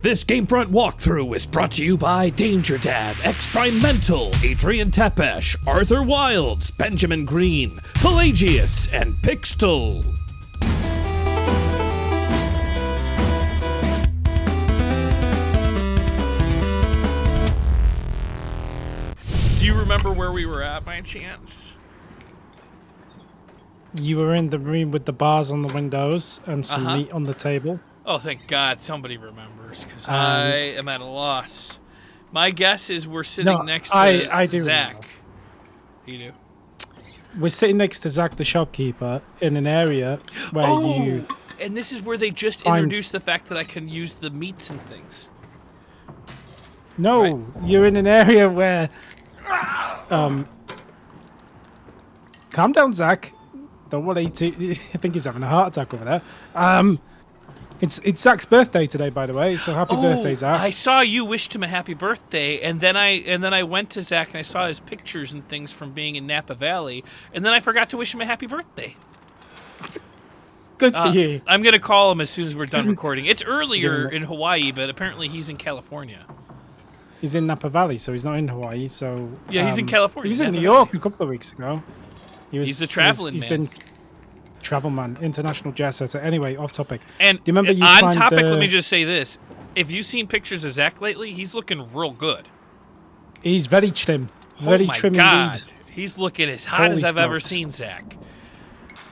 This GameFront walkthrough is brought to you by Danger Dad, Experimental, Adrian Tepesh, Arthur Wilds, Benjamin Green, Pelagius, and Pixtel. Do you remember where we were at by chance? You were in the room with the bars on the windows and some meat on the table. Oh, thank God somebody remembers, because I am at a loss. My guess is we're sitting next to I do Zach. remember. You do? We're sitting next to Zach the shopkeeper in an area where you... And this is where they just introduced the fact that I can use the meats and things. No, Right. you're in an area where... calm down, Zach. Don't worry. I think he's having a heart attack over there. It's Zach's birthday today, by the way. So happy birthday, Zach! I saw you wished him a happy birthday, and then I went to Zach and I saw his pictures and things from being in Napa Valley, and then I forgot to wish him a happy birthday. Good for you. I'm gonna call him as soon as we're done recording. It's earlier in Hawaii, but apparently he's in California. He's in Napa Valley, so he's not in Hawaii. So Yeah, he's in California. He was in Napa New York Valley. a couple of weeks ago. He's a traveling man. Been travel man, international jet setter. Anyway, off topic. And do you remember you on climbed topic, the... let me just say this: if you've seen pictures of Zach lately, he's looking real good. He's very trim, very trim God. indeed. He's looking as hot as Holy I've ever smokes. seen Zach.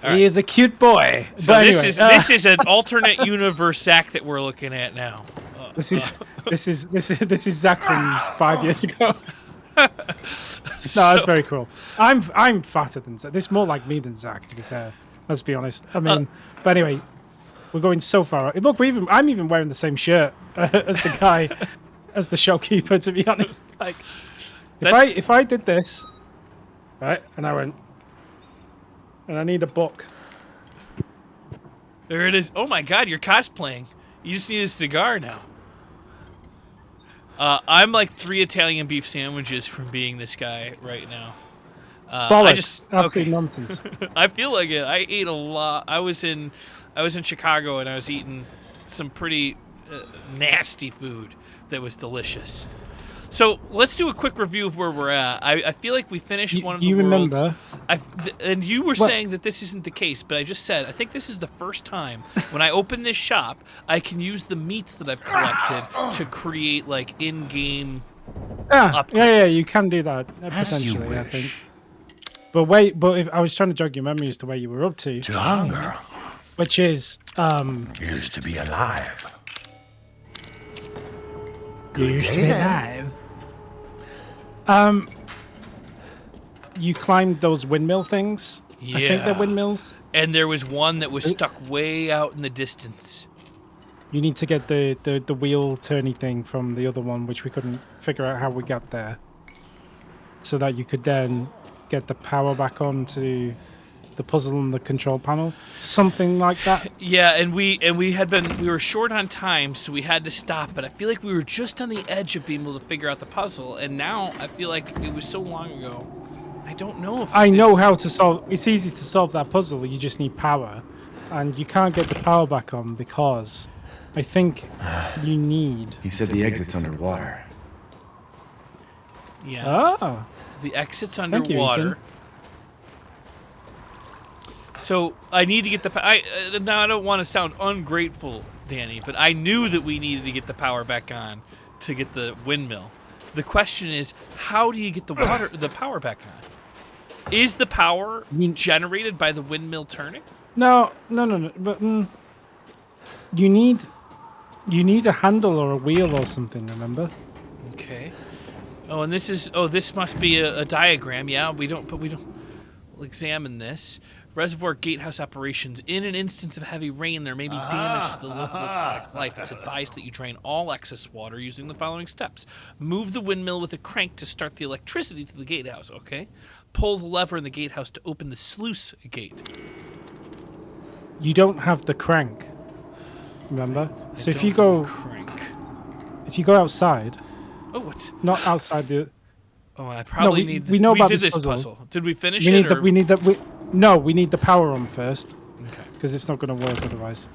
He is a cute boy. So But this anyway, is an alternate universe Zach that we're looking at now. This is Zach from 5 years ago. No, that's very cool. I'm fatter than Zach. This is more like me than Zach, to be fair. Let's be honest. I mean, but anyway, we're going so far. Look, I'm even wearing the same shirt as the guy, as the shopkeeper. To be honest, like if I did this, right, and I went, and I need a book. There it is. Oh my God, you're cosplaying. You just need a cigar now. I'm like 3 Italian beef sandwiches from being this guy right now. Bollocks! Absolute nonsense. I feel like it. I ate a lot. I was in Chicago and I was eating some pretty nasty food that was delicious. So let's do a quick review of where we're at. I feel like we finished one of the worlds. Do you remember? And you were saying that this isn't the case, but I just said I think this is the first time when I open this shop, I can use the meats that I've collected to create like in-game upgrades. Yeah, you can do that potentially. I think. But if I was trying to jog your memory as to where you were up to Hunger which is used to be alive. used to be alive. You climbed those windmill things. Yeah. I think they're windmills. And there was one that was stuck way out in the distance. You need to get the wheel turny thing from the other one, which we couldn't figure out how we got there, so that you could then get the power back on to the puzzle and the control panel, something like that. Yeah, and we were short on time, so we had to stop. But I feel like we were just on the edge of being able to figure out the puzzle, and now I feel like it was so long ago. I don't know if I know how to solve. It's easy to solve that puzzle. You just need power, and you can't get the power back on because I think you need. He said the exit's underwater. Yeah. Oh. The exit's Thank you, underwater. Ethan. So I need to get the. Now I don't want to sound ungrateful, Danny, but I knew that we needed to get the power back on to get the windmill. The question is, how do you get the power back on? Is the power generated by the windmill turning? No. But you need a handle or a wheel or something. Remember? Okay. Oh, and this must be a diagram. Yeah, we'll examine this. Reservoir gatehouse operations. In an instance of heavy rain, there may be damage to the local aquatic life. It's advised that you drain all excess water using the following steps. Move the windmill with a crank to start the electricity to the gatehouse, okay? Pull the lever in the gatehouse to open the sluice gate. You don't have the crank. Remember? So if you go outside. Oh, what's Not outside the. Oh, and I probably we need. know about did this this puzzle. Did we finish We it? need we need the power on first. Okay. Because it's not going to work otherwise.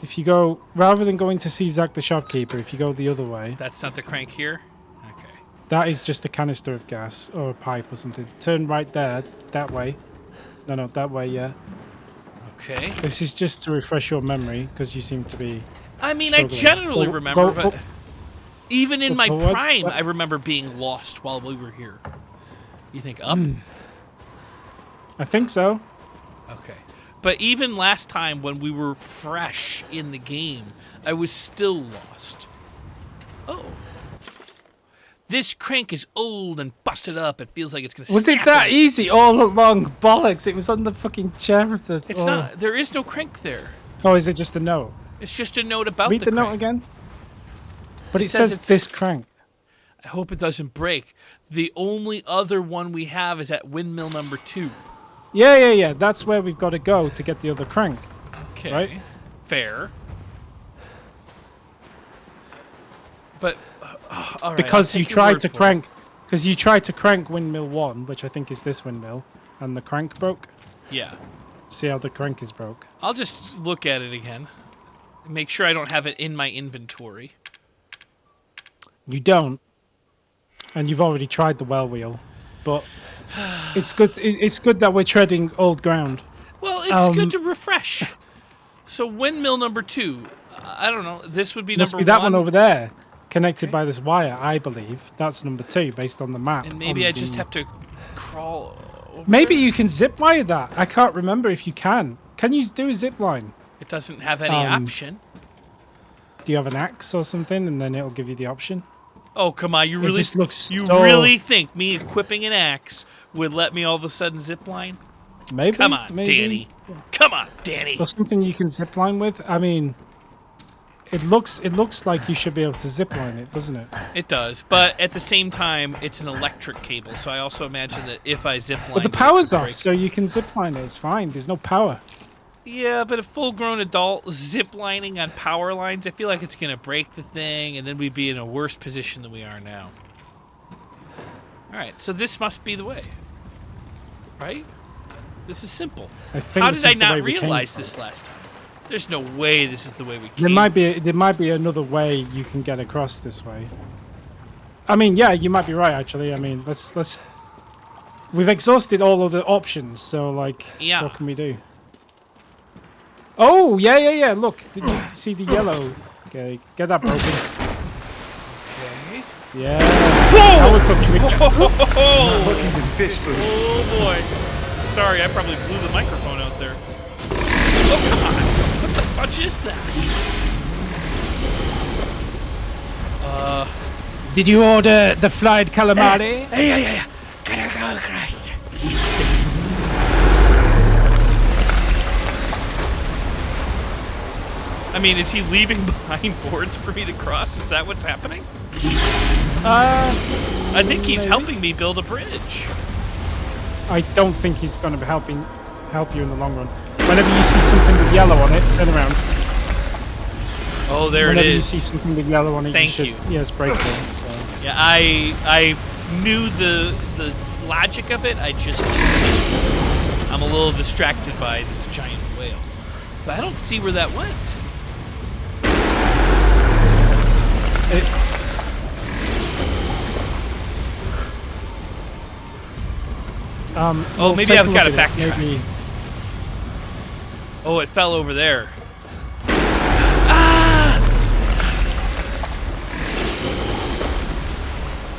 If you go, rather than going to see Zach the shopkeeper, if you go the other way, That's not the crank here? Okay. that is just a canister of gas or a pipe or something. Turn right there, that way. No, that way, yeah. Okay. This is just to refresh your memory, because you seem to be I mean, I struggling. generally remember, but even in my what? prime, I remember being lost while we were here. You think up? I think so. Okay. But even last time when we were fresh in the game, I was still lost. Oh. This crank is old and busted up. It feels like it's going to Was it that easy all along? Bollocks. It was on the fucking chair of the... It's not. There is no crank there. Oh, is it just a note? It's just a note about Read the the crank. note again. But it says says it's- this crank. I hope it doesn't break. The only other one we have is at windmill number 2. Yeah. That's where we've got to go to get the other crank. Okay. Right? Fair. But all right, Because I'll you take your tried word to for it. crank... Because you tried to crank windmill 1, which I think is this windmill, and the crank broke. Yeah. See how the crank is broke. I'll just look at it again. Make sure I don't have it in my inventory. You don't. And you've already tried the well wheel. But it's good. It's good that we're treading old ground. Well, it's good to refresh. So windmill number 2. I don't know. This would be Must number be that 1. one over there, connected by this wire. I believe that's number 2, based on the map. And maybe on I just the- have to crawl over Maybe there? you can zip wire that. I can't remember if you can. Can you do a zip line? It doesn't have any option. Do you have an axe or something, and then it'll give you the option? Oh, come on. You It really just looks You so- really think me equipping an axe would let me all of a sudden zip line? Maybe. Come on, maybe. Danny. Come on, Danny. Or something you can zip line with. I mean, it looks like you should be able to zip line it, doesn't it? It does, but at the same time, it's an electric cable, so I also imagine that if I zip line, But the power's off, so you can zip line it. It's fine. There's no power. Yeah, but a full-grown adult zip lining on power lines, I feel like it's gonna break the thing, and then we'd be in a worse position than we are now. All right, so this must be the way, right? This is simple. I think How this did I is the way not we came realize from. this last time? There's no way this is the way we came. There might be another way you can get across this way. I mean, yeah, you might be right. Actually, I mean, let's. We've exhausted all of the options, so like, Yeah. what can we do? Oh, yeah. Look, did you see the yellow? Okay, get that broken. Okay. Yeah. Now we're cooking with Oh, Looking at fish food. oh boy. Sorry, I probably blew the microphone out there. Oh, come on. What the fudge is that? Did you order the fried calamari? Yeah. Gotta go across. I mean, is he leaving behind boards for me to cross? Is that what's happening? I think he's maybe. helping me build a bridge. I don't think he's going to help you in the long run. Whenever you see something with yellow on it, turn around. Oh, there Whenever it you is. see something with yellow on it, Thank you you. should. Yes, break it. So. Yeah, I knew the logic of it. I just didn't see it. I'm a little distracted by this giant whale, but I don't see where that went. Oh, maybe take I've a got look to at it. backtrack. Maybe- Oh, it fell over there.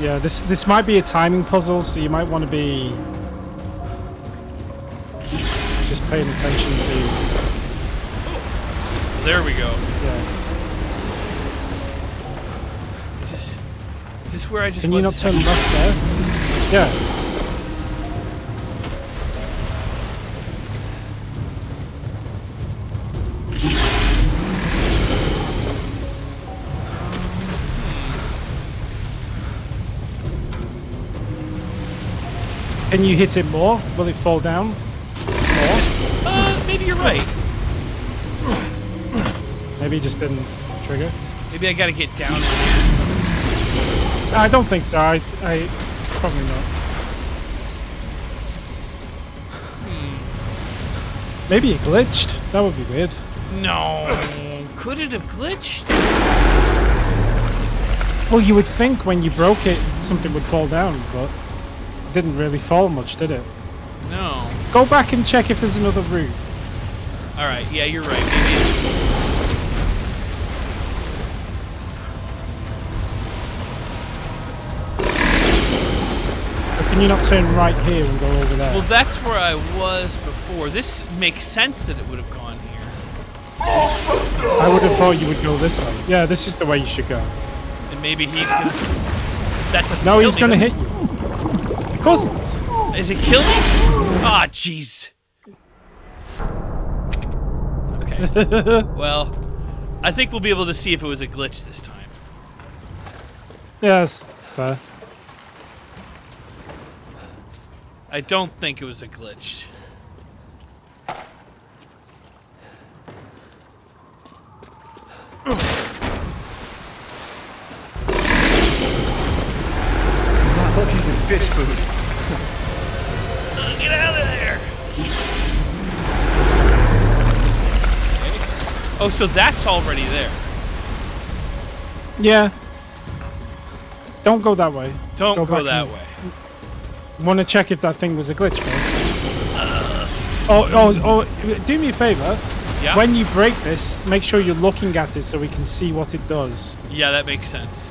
Yeah, this might be a timing puzzle, so you might want to be just paying attention to. There we go. Yeah. Is this where I just Can was you not a turn second? left there? Yeah. Can you hit it more? Will it fall down? Maybe you're right. Maybe it just didn't trigger. Maybe I gotta get down. I don't think so. It's probably not. Maybe it glitched. That would be weird. No. Could it have glitched? Well, you would think when you broke it, something would fall down, but it didn't really fall much, did it? No. Go back and check if there's another route. All right. Yeah, you're right. Maybe. Can you not turn right here and go over there? Well, that's where I was before. This makes sense that it would have gone here. I would have thought you would go this way. Yeah, this is the way you should go. And maybe he's gonna. That doesn't. No, kill he's me, gonna does hit you. Of course it is. Is it kill me? Ah, jeez. Okay. Well, I think we'll be able to see if it was a glitch this time. Yes, fair. I don't think it was a glitch. I'm not looking at fish food. Get out of there! Okay. Oh, so that's already there. Yeah. Don't go that way. Don't go back that and- way. Want to check if that thing was a glitch first? Oh, do me a favor. Yeah? When you break this, make sure you're looking at it so we can see what it does. Yeah, that makes sense. So,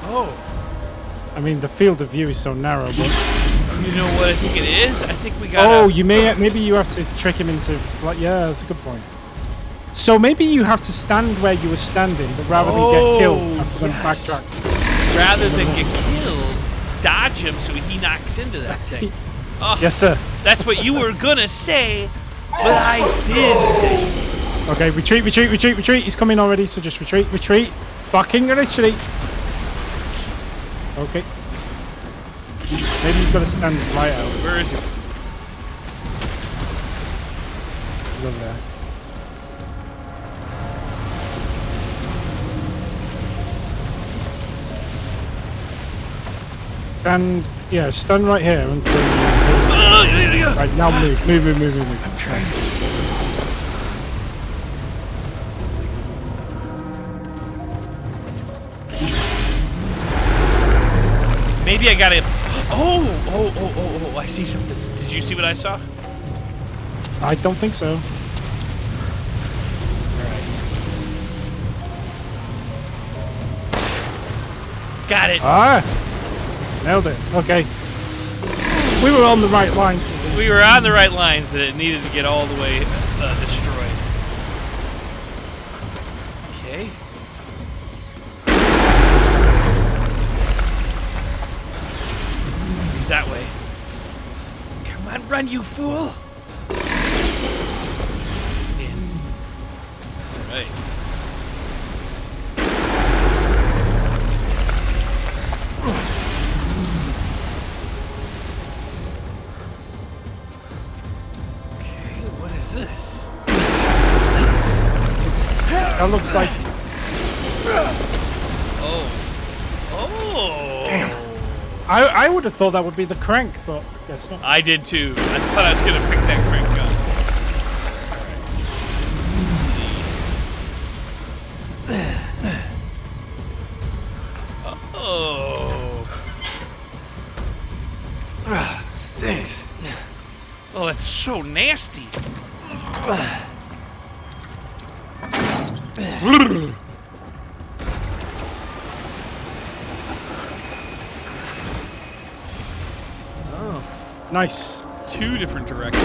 Oh. I mean, the field of view is so narrow, but... You know what I think it is? I think we got. Oh, maybe you have to trick him into... Like, yeah, that's a good point. So maybe you have to stand where you were standing, but rather than get killed, you have to then backtrack. Rather than get killed, dodge him so he knocks into that thing. Oh, Yes, sir. that's what you were gonna say, but I did say. Okay, retreat, retreat, retreat, retreat. He's coming already, so just retreat, retreat. Fucking retreat. Okay. Maybe you've got to stand right out. Where is he? He's over there. Stand right here until you... Right, now move. I'm trying. Maybe I got it. Oh, I see something. Did you see what I saw? I don't think so. Got it. Ah! Nailed it. Okay. We were on the right line to this. We were on the right lines that it needed to get all the way destroyed. Okay. He's that way. Come on, run, you fool! In. All right. This? That looks like... Oh. Damn. I would have thought that would be the crank, but I guess not. I did too. I thought I was going to pick that crank up. Alright. Let's see. Oh. Stinks. Oh, that's so nasty. Nice. Two different directions.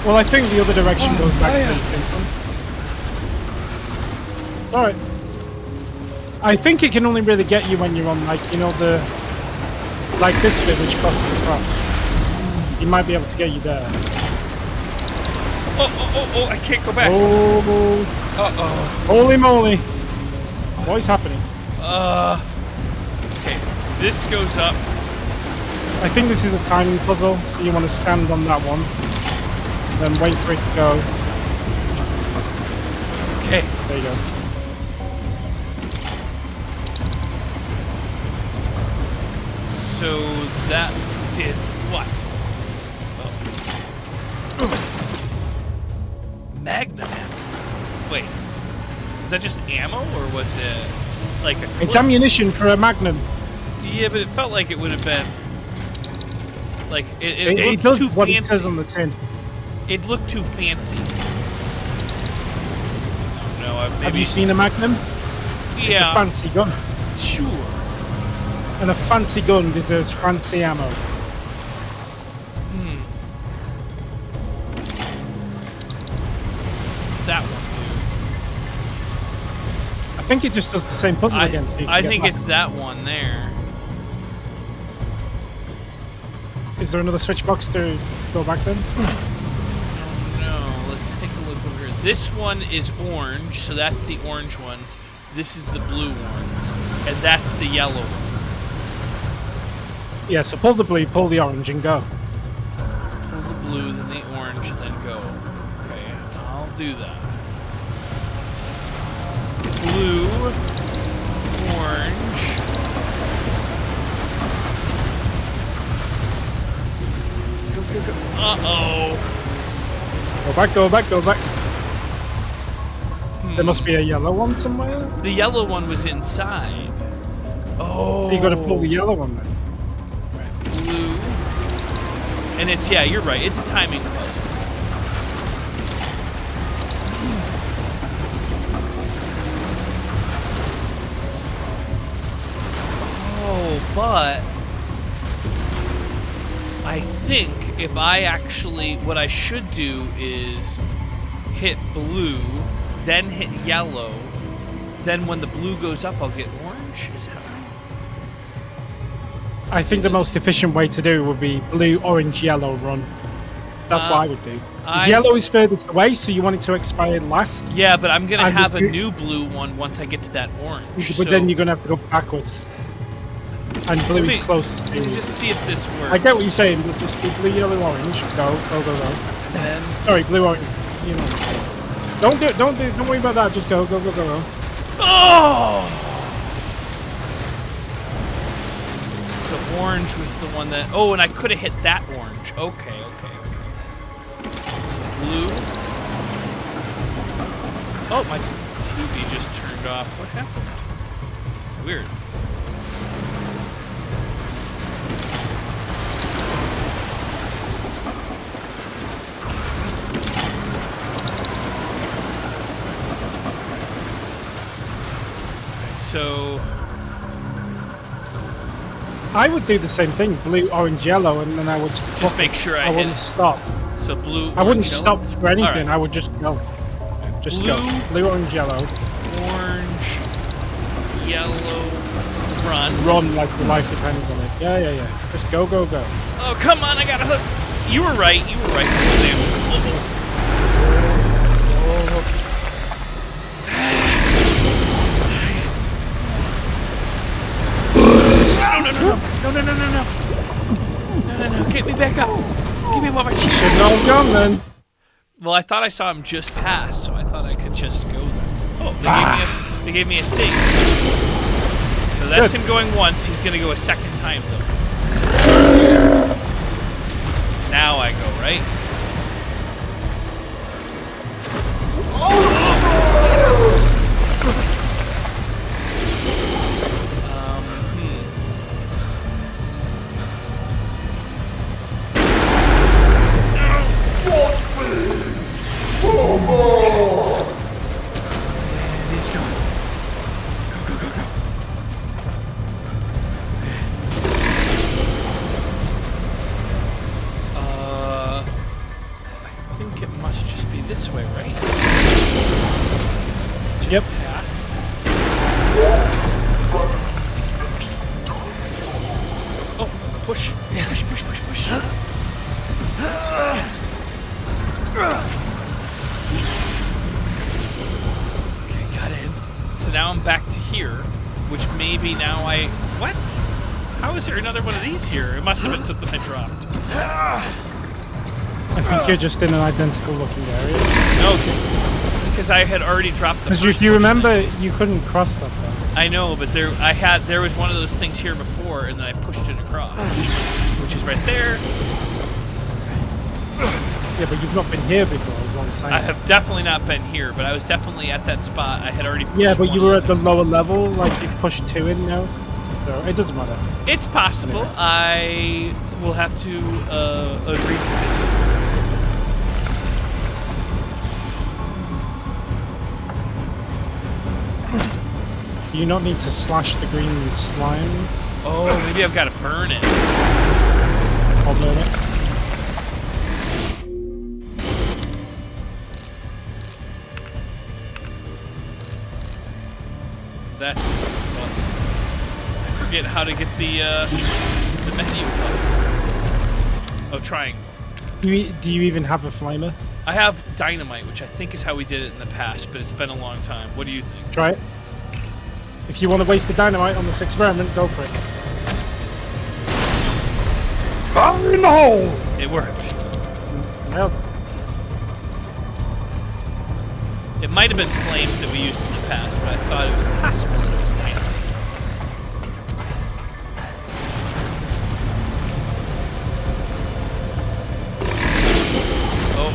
Well, I think the other direction goes back to the thing. Alright. I think it can only really get you when you're on, like, you know, the... Like this bit which crosses across. He might be able to get you there. Oh, I can't go back. Oh. Uh-oh. Holy moly. What is happening? Okay. This goes up. I think this is a timing puzzle, so you want to stand on that one. Then wait for it to go. Okay. There you go. So that did what? Magnum ammo. Wait, is that just ammo, or was it like a? It's ammunition for a Magnum. Yeah, but it felt like it would have been like It looked does too what fancy. it says on the tin. It looked too fancy. No, Have you seen a Magnum? It's a Yeah, fancy gun. sure. And a fancy gun deserves fancy ammo. It's that one, I think it just does the same puzzle again. So you dude. can I get think back. it's that one there. Is there another switch box to go back then? No, let's take a look over here. This one is orange, so that's the orange ones. This is the blue ones, and that's the yellow one. Yeah, so pull the blue, pull the orange, and go. Pull the blue, then the orange, and then go. Okay, I'll do that. Blue, orange. Uh-oh. Go back, go back, go back. There must be a yellow one somewhere. The yellow one was inside. Oh. So you got to pull the yellow one then. Blue. And it's, yeah, you're right. It's a timing puzzle. Oh, but I think if I actually, what I should do is hit blue, then hit yellow, then when the blue goes up, I'll get orange. Is that right? I think the most efficient way to do would be blue, orange, yellow run. That's what I would do. 'Cause yellow is furthest away, so you want it to expire last. Yeah, but I'm gonna And have a the- new blue one once I get to that orange. But then you're gonna have to go backwards. And blue Let is me- closest to Let me you. just see if this works. I get what you're saying, but just do blue, yellow, orange. Go, go, go, go. And then, Sorry, blue, orange. You know. Don't worry about that. Just go, go, go, go, go. oh! So orange was the one that. Oh, and I could have hit that orange. Okay. So blue. Oh, my TV just turned off. What happened? Weird. So I would do the same thing, blue, orange, yellow, and then I would just make sure I hit wouldn't it. stop. So blue. I wouldn't orange, yellow. stop for anything. Alright. I would just go. Just Blue. go. Blue, orange, yellow. Orange, yellow, run. Run like your life depends on it. Yeah. Just go, go, go. Oh, come on, I got a hook. You were right. No, get me back up. Give me one more chance. Should've all gone then. Well, I thought I saw him just pass, so I thought I could just go there. Oh, they gave me a sting. So that's Good. him going once. He's going to go a second time, though. Now I go, right? And he's going. Go. I think it must just be this way, right? Just Yep. past. Oh, push. Push. Okay, got in. So now I'm back to here, which maybe now I... What? How is there another one of these here? It must have been something I dropped. I think you're just in an identical looking area. No, because I had already dropped the Because first if you portion. remember, you couldn't cross that though. I know, but there was one of those things here before, and then I pushed it across, which which is right there. Yeah, but you've not been here before, is what I'm saying. I have definitely not been here, but I was definitely at that spot. I had already pushed Yeah, but one you of were those at the things. lower level, like you pushed 2 in now. So it doesn't matter. It's possible. Anyway. I will have to agree to disagree. Do you not need to slash the green slime? Oh, maybe I've got to burn it. I'll burn it. That's. Well, I forget how to get the menu up. Oh, triangle. Do you even have a flamer? I have dynamite, which I think is how we did it in the past, but it's been a long time. What do you think? Try it. If you want to waste the dynamite on this experiment, go for it. Fire in the hole! It worked. Yep. It might have been flames that we used in the past, but I thought it was possible that it was dynamite. Oh,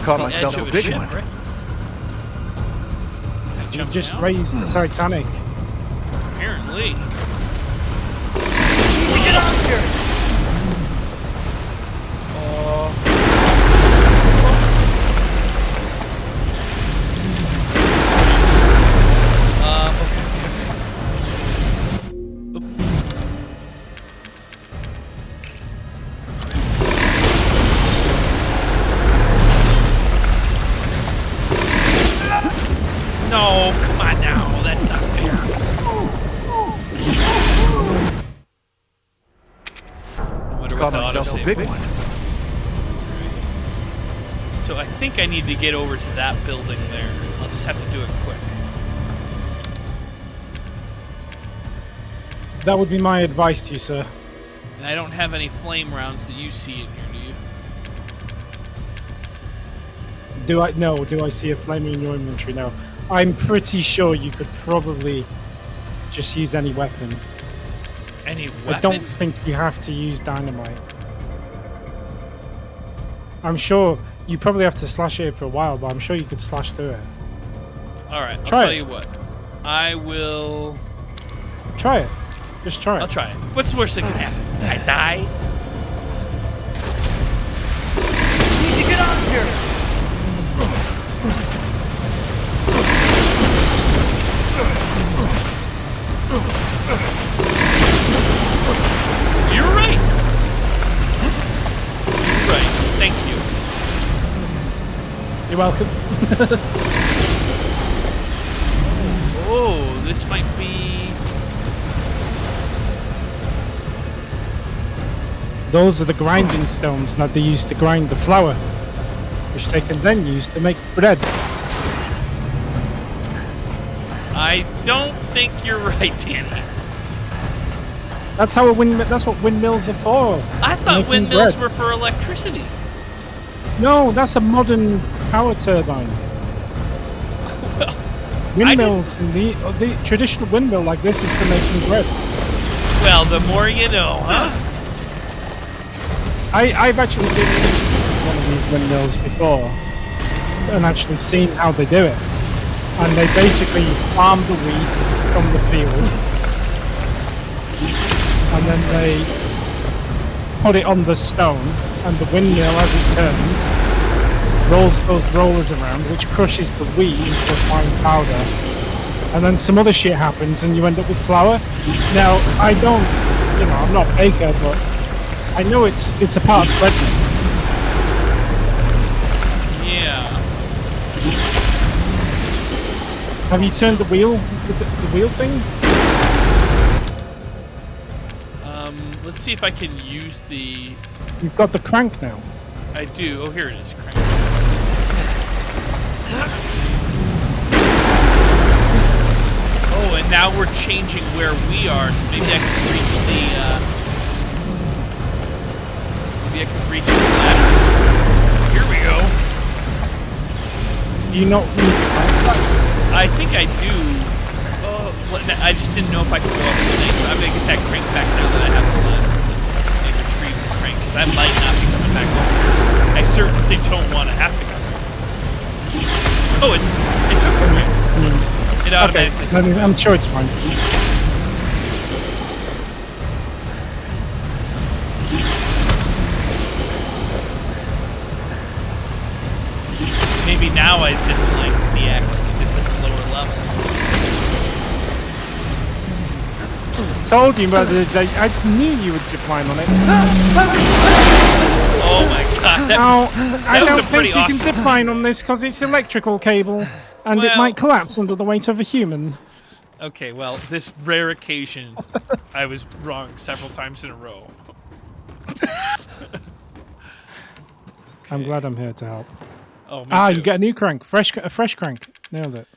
Caught the myself edge a of a big ship, one. right? I You jumped just down? raised the Titanic. Apparently. Get out here! No, come on now. That's not fair. I wonder what Caught the myself a autosave big was. one. So I think I need to get over to that building there. I'll just have to do it quick. That would be my advice to you, sir. And I don't have any flame rounds that you see in here, do you? Do I see a flame in your inventory? No. I'm pretty sure you could probably just use any weapon. Any weapon? I don't think you have to use dynamite. I'm sure you probably have to slash it for a while, but I'm sure you could slash through it. Alright, I'll Try tell it. you what. I will... Try it. Just try it. I'll try it. What's the worst that can happen? I die? Need to get out of here! You're right. You're right. Thank you. You're welcome. Oh, this might be... Those are the grinding stones that they use to grind the flour, which they can then use to make bread. I don't think you're right, Danny. That's what windmills are for. I thought Making windmills bread. were for electricity. No, that's a modern power turbine. Well, Windmills, and the traditional windmill like this is for making bread. well, the more you know, huh? I've actually been in one of these windmills before and actually seen how they do it. And they basically farm the wheat from the field, and then they put it on the stone, and the windmill, as it turns, rolls those rollers around, which crushes the wheat into a fine powder. And then some other shit happens, and you end up with flour. Now, I don't, I'm not a baker, but I know it's a part of bread. Yeah. Have you turned the wheel, the wheel thing? Let's see if I can use the... You've got the crank now. I do. Oh, here it is. Crank. Oh, and now we're changing where we are, so maybe I can reach the, maybe I can reach the ladder. Here we go. Do you not need the crank back? I think I do. Oh, I just didn't know if I could go up the link, so I'm gonna get that crank back now that I have the ladder and retrieve the crank, because I might not be coming back over. I certainly don't want to have to come back. Oh, it took the crank. It automatically took it. I'm sure it's fine. Maybe now I zip like the X because it's at the lower level. Told you, but I knew you would zipline on it. Oh my god, I was don't a pretty think you can awesome. zipline on this because it's electrical cable, and it Well- might collapse under the weight of a human. Okay, well, this rare occasion, I was wrong several times in a row. I'm glad I'm here to help. Oh, me You too. get a new crank, a fresh crank. Nailed it.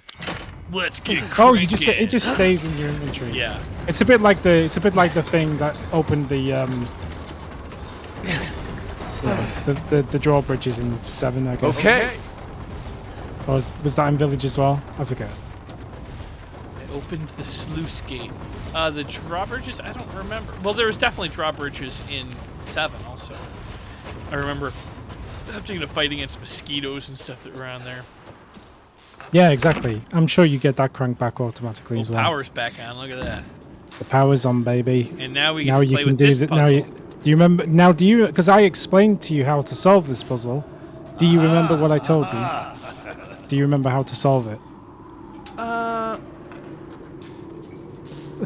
Let's get Oh, cranking. it just stays in your inventory. Yeah. It's a bit like the thing that opened the the drawbridges in 7, I guess. Okay. Or was that in Village as well? I forget. I opened the sluice gate. The drawbridges, I don't remember. Well, there was definitely drawbridges in 7 also. I remember having to fight against mosquitoes and stuff that were around there. Yeah, exactly. I'm sure you get that crank back automatically as well. Power's back on, look at that. The power's on, baby. And now we get Now to you play can with do this that. puzzle. Do you remember? Now, do you? Because I explained to you how to solve this puzzle. Do you remember what I told you? Do you remember how to solve it?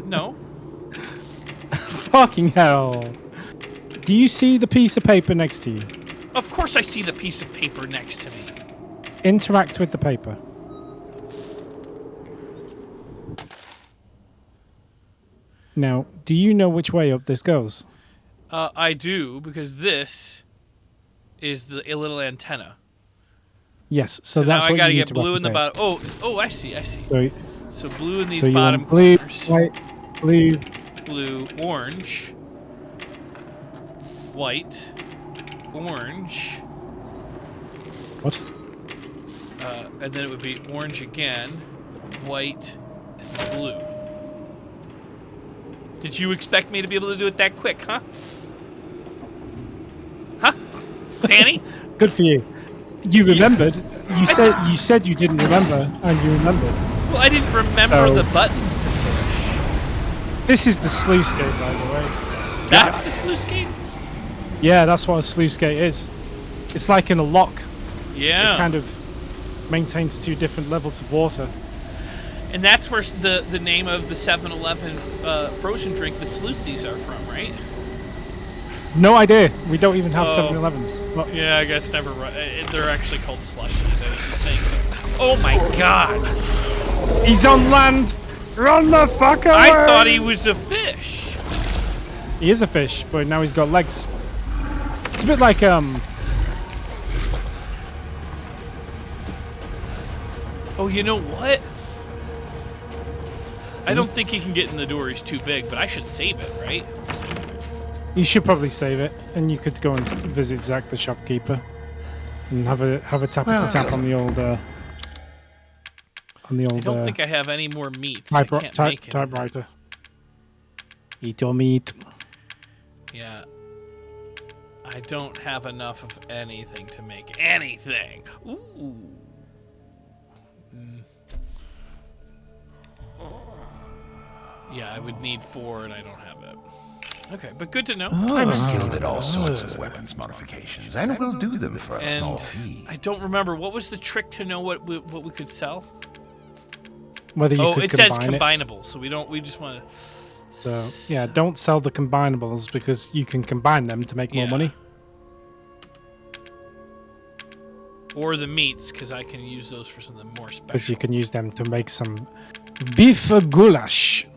No. Fucking hell! Do you see the piece of paper next to you? Of course I see the piece of paper next to me. Interact with the paper. Now, do you know which way up this goes? I do, because this is the a little antenna. Yes. So that's now I what gotta you need get to blue in the replicate. bottom. Oh, I see. So, So blue in these so you bottom want blue, corners. white, blue. Blue, orange, white, orange, What? and then it would be orange again, white, and blue. Did you expect me to be able to do it that quick, huh? Huh? Danny? Good for you. You remembered. You said you didn't remember, and you remembered. Well, I didn't remember So- the buttons to push. This is the sluice gate, by the way. That's the sluice gate? Yeah, that's what a sluice gate is. It's like in a lock. Yeah. It kind of maintains 2 different levels of water. And that's where the name of the 7-Eleven frozen drink, the Sluices, are from, right? No idea. We don't even have Oh. 7-Elevens. But Yeah, I guess never. They're actually called slushies. I was just saying. Oh my god! he's on land. Run the fuck away! I thought he was a fish. He is a fish, but now he's got legs. It's a bit like Oh, you know what? I don't think he can get in the door. He's too big, but I should save it, right? You should probably save it, and you could go and visit Zach, the shopkeeper, and have a tap on the old I don't think I have any more meats. I can't make it. typewriter. Eat your meat. Yeah. I don't have enough of anything to make anything. Ooh. Yeah, I would need 4, and I don't have it. Okay, but good to know. I'm skilled at all sorts of weapons modifications, and will do them for a small And fee. I don't remember. What was the trick to know what we could sell? Whether you could It says combine it. combinable, so we just want to... So yeah, don't sell the combinables because you can combine them to make more Yeah. money. Or the meats, because I can use those for something more Because special. you can use them to make some beef goulash.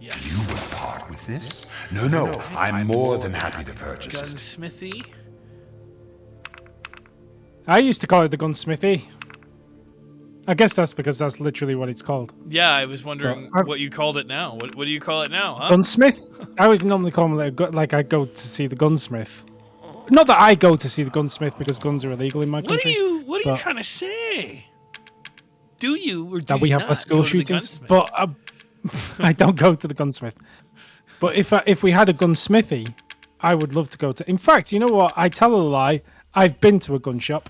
Yes. You will part with this? No, I'm more than happy to purchase it. Gunsmithy. I used to call it the gunsmithy. I guess that's because that's literally what it's called. Yeah, I was wondering Well, what you called it now. What do you call it now, huh? Gunsmith? I would normally call him like I go to see the gunsmith. Not that I go to see the gunsmith because guns are illegal in my What are country. you trying to say? Do you or do That we you have not less school go to the shootings, gunsmith? but I don't go to the gunsmith. But if we had a gunsmithy, I would love to go to. In fact, you know what? I tell a lie. I've been to a gun shop.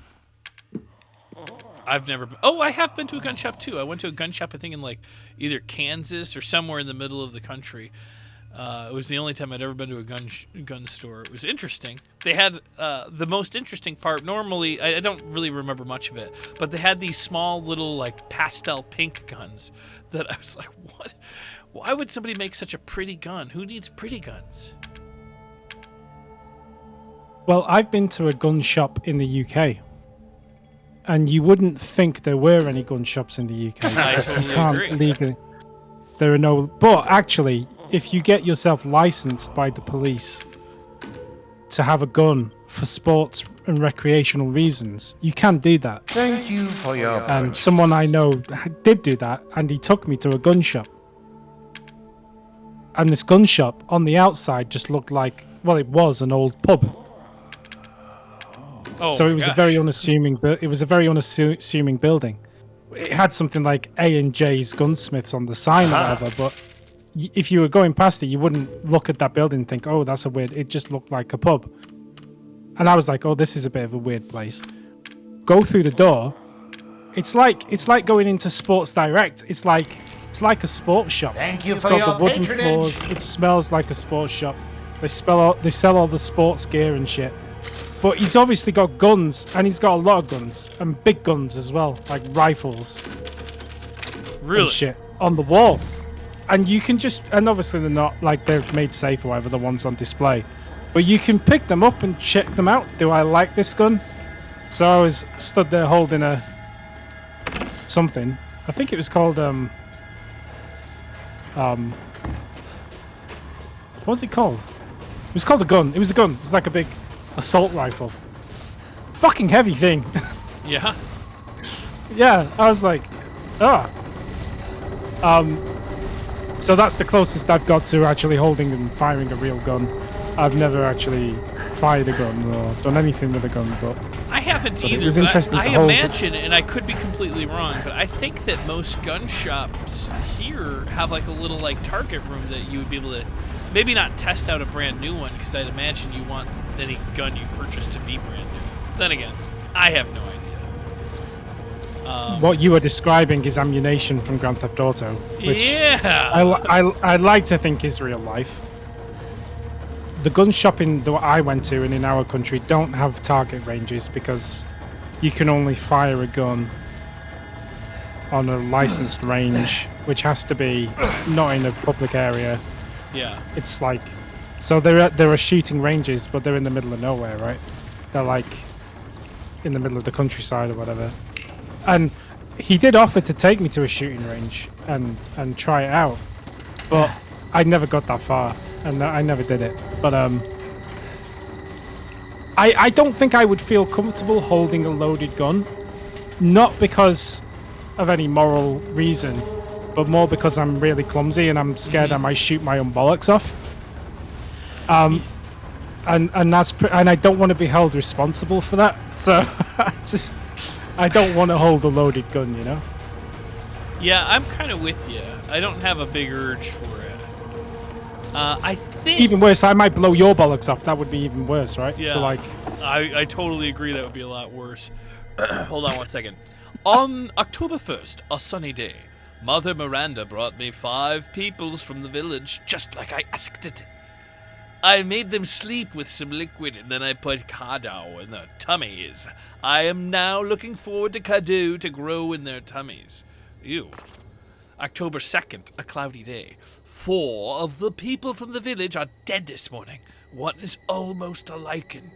I've never. Oh, I have been to a gun shop too. I went to a gun shop, I think in like either Kansas or somewhere in the middle of the country. It was the only time I'd ever been to a gun store. It was interesting. They had the most interesting part. Normally, I don't really remember much of it, but they had these small little like pastel pink guns that I was like, what? Why would somebody make such a pretty gun? Who needs pretty guns? Well, I've been to a gun shop in the UK, and you wouldn't think there were any gun shops in the UK. I because you totally can't agree. legally. There are no. But actually, if you get yourself licensed by the police to have a gun for sports and recreational reasons, you can do that. Thank you for your And purchase. someone I know did do that, and he took me to a gun shop. And this gun shop on the outside just looked like, well, it was an old pub. Oh, So my it was gosh. a very unassuming. It was a very unassuming building. It had something like A&J's Gunsmiths on the sign or whatever, but if you were going past it, you wouldn't look at that building and think, "Oh, that's a weird." It just looked like a pub. And I was like, "Oh, this is a bit of a weird place." Go through the door. It's like going into Sports Direct. It's like a sports shop. Thank you It's for got your the wooden patronage. floors. It smells like a sports shop. They sell all the sports gear and shit. But he's obviously got guns, and he's got a lot of guns, and big guns as well, like rifles Really? and shit on the wall. And you can and obviously they're not, like, they're made safe or whatever, the ones on display. But you can pick them up and check them out. Do I like this gun? So I was stood there holding something. I think it was called, what was it called? It was called a gun. It was a gun. It was like a big assault rifle. Fucking heavy thing. Yeah. Yeah, I was like, ah. So that's the closest I've got to actually holding and firing a real gun. I've never actually fired a gun or done anything with a gun, but I haven't But either. it was but interesting I to hold. imagine, and I could be completely wrong, but I think that most gun shops here have like a little like target room that you would be able to maybe not test out a brand new one, because I'd imagine you want any gun you purchase to be brand new. Then again, I have no idea. what you were describing is ammunition from Grand Theft Auto, which Yeah. I like to think is real life. The gun shopping that I went to and in our country don't have target ranges because you can only fire a gun on a licensed range, which has to be not in a public area. Yeah. It's like, so there are shooting ranges, but they're in the middle of nowhere, right? They're like in the middle of the countryside or whatever. And he did offer to take me to a shooting range and try it out, but I never got that far, and I never did it. But I don't think I would feel comfortable holding a loaded gun, not because of any moral reason, but more because I'm really clumsy and I'm scared I might shoot my own bollocks off. And I don't want to be held responsible for that. So I don't want to hold a loaded gun, you know. Yeah, I'm kind of with you. I don't have a big urge for it. I think Even worse, I might blow your bollocks off. That would be even worse, right? Yeah. So like, I totally agree that would be a lot worse. Hold on one second. On October 1st, a sunny day, Mother Miranda brought me 5 peoples from the village, just like I asked it. I made them sleep with some liquid, and then I put Kado in their tummies. I am now looking forward to Kado to grow in their tummies. Ew. October 2nd, a cloudy day. 4 of the people from the village are dead this morning. One is almost a lichen.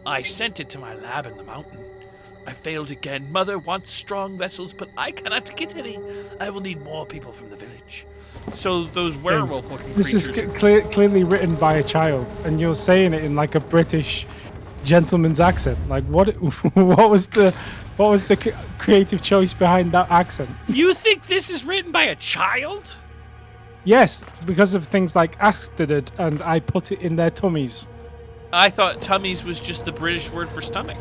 I sent it to my lab in the mountain. I failed again. Mother wants strong vessels, but I cannot get any. I will need more people from the village. So those werewolf-looking this creatures. is clearly written by a child, and you're saying it in like a British gentleman's accent. Like, what? What was the creative choice behind that accent? You think this is written by a child? Yes, because of things like asked it, and I put it in their tummies. I thought tummies was just the British word for stomach.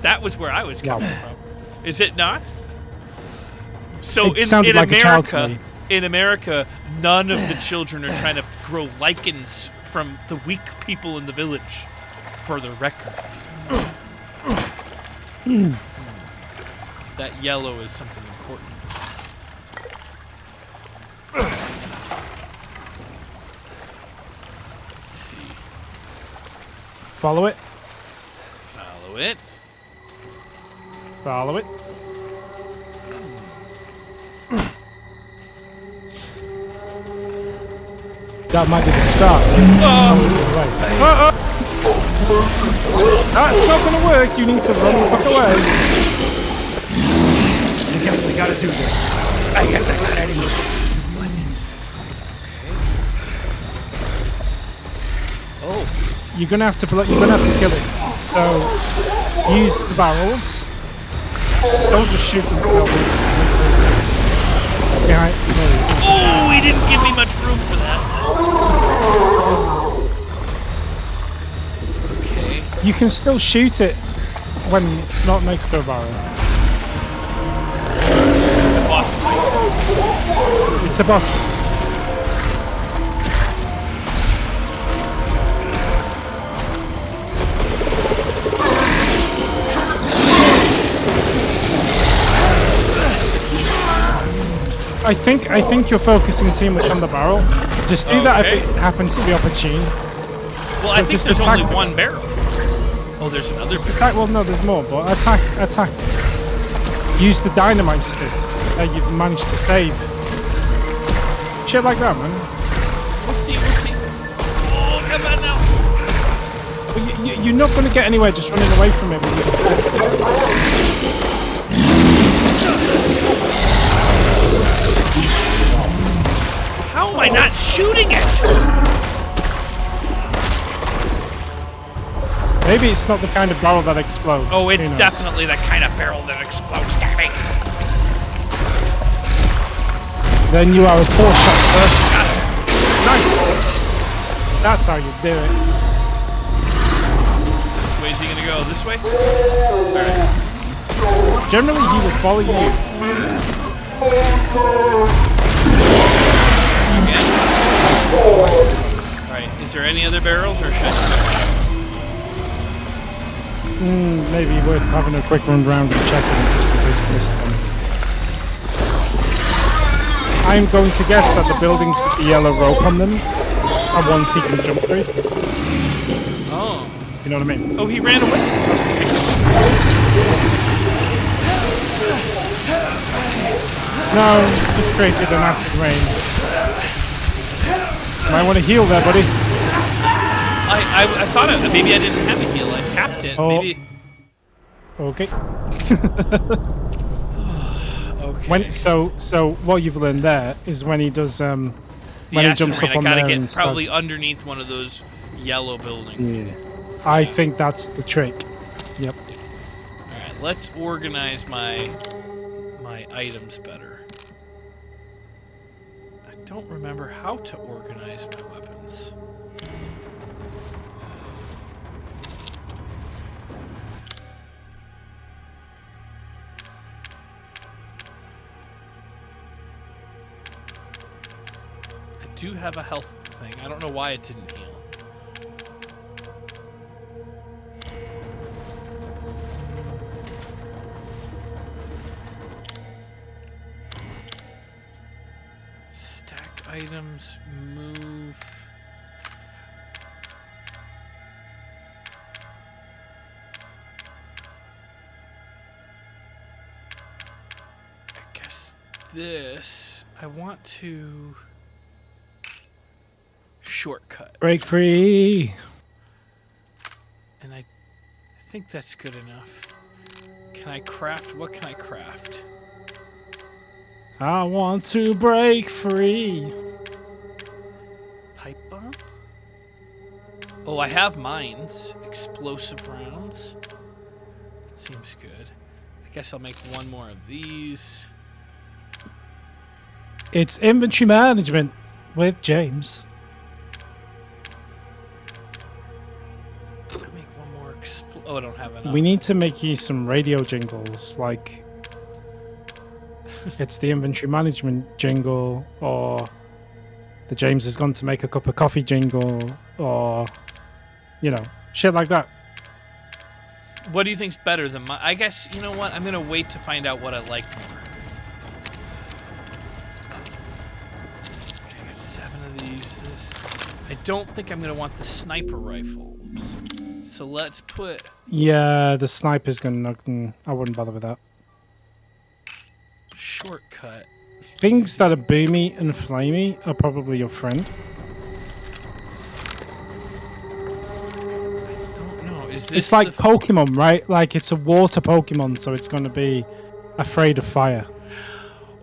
That was where I was coming from. Is it not? So It sounded like a child to America, me. in America, none of the children are trying to grow lichens from the weak people in the village. For the record. That yellow is something important. Let's see. Follow it. Follow it. Follow it. That might be the start. That's not gonna work. You need to run the fuck away. I guess I gotta do this. I guess I gotta do this. What? Okay. Oh. You're gonna have to kill it. So use the barrels. Don't just shoot them. It's behind. Oh, he didn't give me much room for that. Okay. You can still shoot it when it's not next to a barrel. It's a boss fight. It's a boss. I think you're focusing too much on the barrel. Just do that if it happens to be opportune. Well, I think just there's attack only them. one barrel. Oh, there's another Just barrel. attack. Well, no, there's more, but attack. Use the dynamite sticks that you've managed to save. Shit like that, man. We'll see. Oh, come on now. But you're not going to get anywhere just running away from it. How am I not shooting it? Maybe it's not the kind of barrel that explodes. Oh, Who it's knows? definitely the kind of barrel that explodes, damn it. Then you are a poor shot, sir. Got it. Nice. That's how you do it. Which way is he gonna go? This way? Alright. Generally, he will follow you. Again? Alright, is there any other barrels or should I switch? Maybe worth having a quick run round and checking just because you missed one. I'm going to guess that the buildings with the yellow rope on them are ones he can jump through. Oh. You know what I mean? Oh, he ran away. No, it's just created an acid rain. Might want to heal there, buddy. I thought maybe I didn't have a heal. I tapped it. Oh. Maybe. Okay. Okay. So what you've learned there is when he does when he acid jumps rain, up on I there gotta and get probably underneath one of those yellow buildings. Yeah. I think that's the trick. Yep. Alright, let's organize my items better. I don't remember how to organize my weapons. I do have a health thing. I don't know why it didn't heal. Stack items, move. I guess this, I want to shortcut. Break free. And I think that's good enough. Can I craft? What can I craft? I want to break free. Pipe bomb? Oh, I have mines. Explosive rounds. That seems good. I guess I'll make one more of these. It's inventory management with James. Oh, I don't have enough. We need to make you some radio jingles, like it's the inventory management jingle, or the James has gone to make a cup of coffee jingle, or shit like that. What do you think's better than my? I guess you know what. I'm gonna wait to find out what I like more. Okay, I got 7 of these. This. I don't think I'm gonna want the sniper rifle. Oops. So let's put. Yeah, the sniper's gonna. I wouldn't bother with that. Shortcut. Things that are boomy and flamey are probably your friend. It's like Pokemon, right? Like it's a water Pokemon, so it's going to be afraid of fire.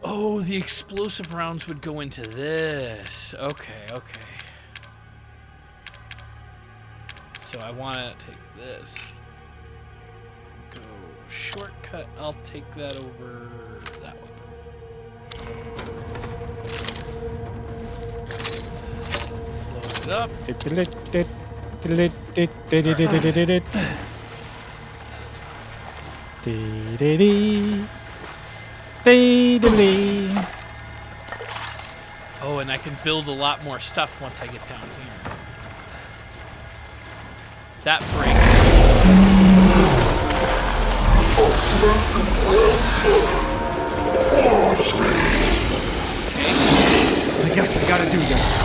Oh, the explosive rounds would go into this. Okay. So I want to take this. Go shortcut. I'll take that over that weapon. Load it up. Oh, and I can build a lot more stuff once I get down here. That breaks. I guess I gotta do this.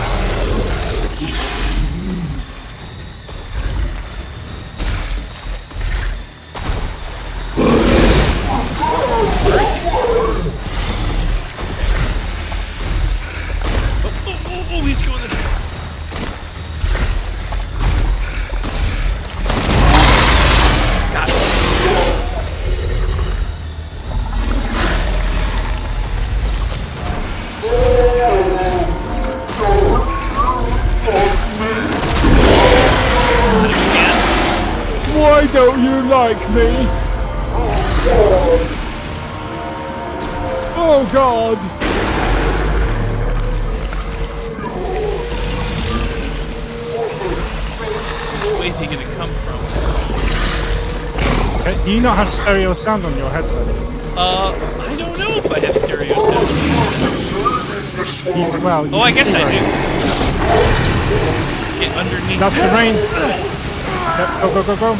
Oh, he's going this way. Got it. Why don't you like me? Oh God! Which way is he gonna come from? Okay, do you not have stereo sound on your headset? I don't know if I have stereo sound. Well, Oh, I guess I do. Get underneath. That's the rain. Yep, go.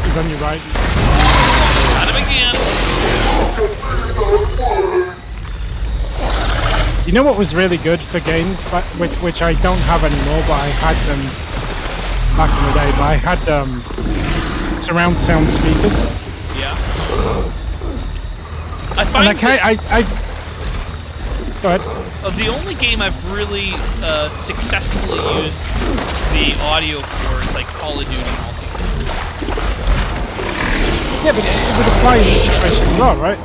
He's on your right. Got him again. You know what was really good for games, which I don't have anymore, but I had them back in the day. But I had surround sound speakers. Yeah. I find Go ahead. the only game I've really successfully used the audio for is like Call of Duty multiplayer. Yeah, but it would apply in this situation as well, right?